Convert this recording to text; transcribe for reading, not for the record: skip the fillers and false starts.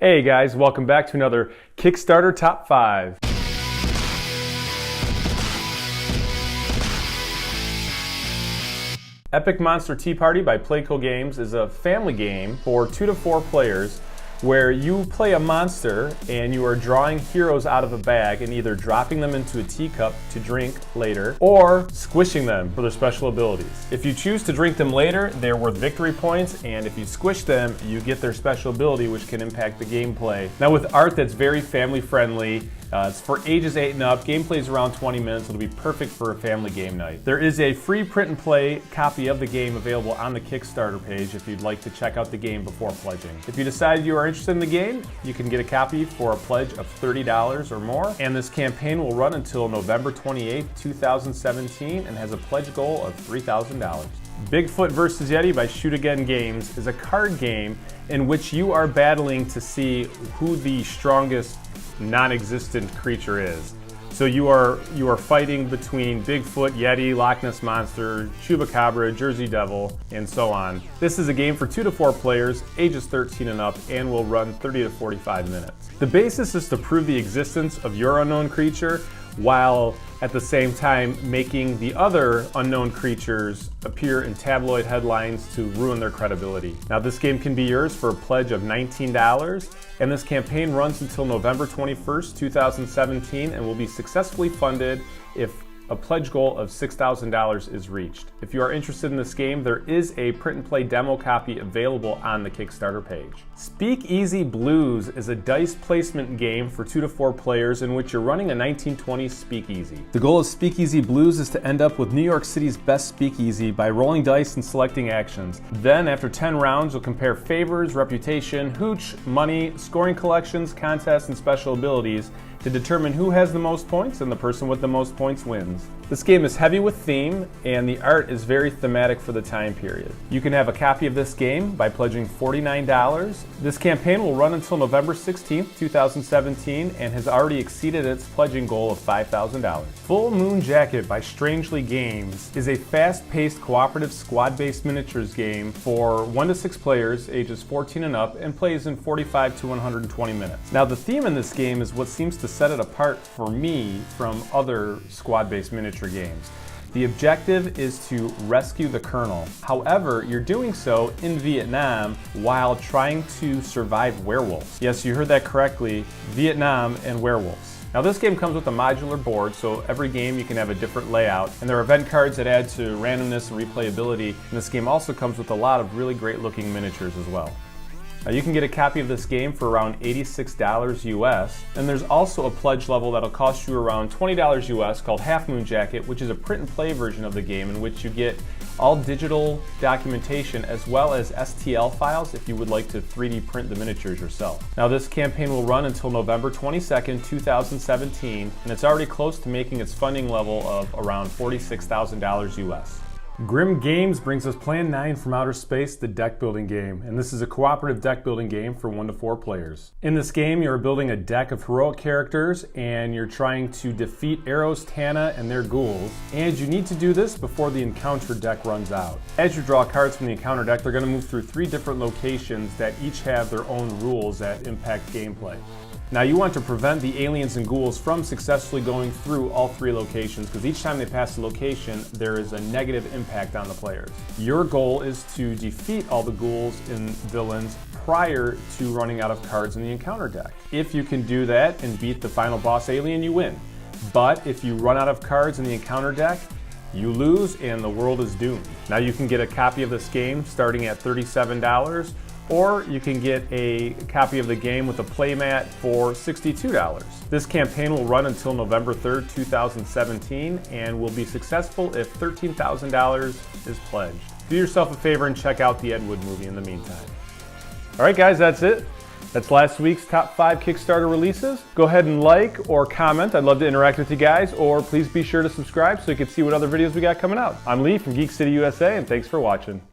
Hey guys, welcome back to another Kickstarter Top 5. Epic Monster Tea Party by Playco Games is a family game for 2 to 4 players where you play a monster and you are drawing heroes out of a bag and either dropping them into a teacup to drink later or squishing them for their special abilities. If you choose to drink them later, they're worth victory points, and if you squish them, you get their special ability, which can impact the gameplay. Now, with art that's very family friendly, it's for ages 8 and up. Gameplay is around 20 minutes. It'll be perfect for a family game night. There is a free print and play copy of the game available on the Kickstarter page if you'd like to check out the game before pledging. If you decide you are interested in the game, you can get a copy for a pledge of $30 or more. And this campaign will run until November 28, 2017 and has a pledge goal of $3,000. Bigfoot vs. Yeti by Shoot Again Games is a card game in which you are battling to see who the strongest non-existent creature is. So you are fighting between Bigfoot, Yeti, Loch Ness Monster, Chupacabra, Jersey Devil, and so on. This is a game for 2 to 4 players, ages 13 and up, and will run 30 to 45 minutes. The basis is to prove the existence of your unknown creature while at the same time making the other unknown creatures appear in tabloid headlines to ruin their credibility. Now, this game can be yours for a pledge of $19, and this campaign runs until November 21st, 2017, and will be successfully funded if a pledge goal of $6,000 is reached. If you are interested in this game, there is a print and play demo copy available on the Kickstarter page. Speakeasy Blues is a dice placement game for 2 to 4 players in which you're running a 1920s speakeasy. The goal of Speakeasy Blues is to end up with New York City's best speakeasy by rolling dice and selecting actions. Then, after 10 rounds, you'll compare favors, reputation, hooch, money, scoring collections, contests, and special abilities to determine who has the most points, and the person with the most points wins. This game is heavy with theme, and the art is very thematic for the time period. You can have a copy of this game by pledging $49. This campaign will run until November 16th, 2017, and has already exceeded its pledging goal of $5,000. Full Moon Jacket by Strangely Games is a fast-paced cooperative squad-based miniatures game for 1 to 6 players, ages 14 and up, and plays in 45 to 120 minutes. Now, the theme in this game is what seems to set it apart for me from other squad-based miniature games. The objective is to rescue the Colonel. However, you're doing so in Vietnam while trying to survive werewolves. Yes, you heard that correctly, Vietnam and werewolves. Now, this game comes with a modular board, so every game you can have a different layout, and there are event cards that add to randomness and replayability, and this game also comes with a lot of really great looking miniatures as well. Now, you can get a copy of this game for around $86 US, and there's also a pledge level that'll cost you around $20 US called Half Moon Jacket, which is a print and play version of the game in which you get all digital documentation as well as STL files if you would like to 3D print the miniatures yourself. Now, this campaign will run until November 22nd, 2017, and it's already close to making its funding level of around $46,000 US. Grim Games brings us Plan 9 from Outer Space, the deck building game, and this is a cooperative deck building game for 1 to 4 players. In this game, you're building a deck of heroic characters, and you're trying to defeat Eros, Tana, and their ghouls, and you need to do this before the encounter deck runs out. As you draw cards from the encounter deck, they're going to move through 3 different locations that each have their own rules that impact gameplay. Now, you want to prevent the aliens and ghouls from successfully going through all 3 locations, because each time they pass a location, there is a negative impact on the players. Your goal is to defeat all the ghouls and villains prior to running out of cards in the encounter deck. If you can do that and beat the final boss alien, you win. But if you run out of cards in the encounter deck, you lose and the world is doomed. Now, you can get a copy of this game starting at $37, or you can get a copy of the game with a playmat for $62. This campaign will run until November 3rd, 2017, and will be successful if $13,000 is pledged. Do yourself a favor and check out the Ed Wood movie in the meantime. All right, guys, that's it. That's last week's top 5 Kickstarter releases. Go ahead and like or comment. I'd love to interact with you guys, or please be sure to subscribe so you can see what other videos we got coming out. I'm Lee from Geek City USA, and thanks for watching.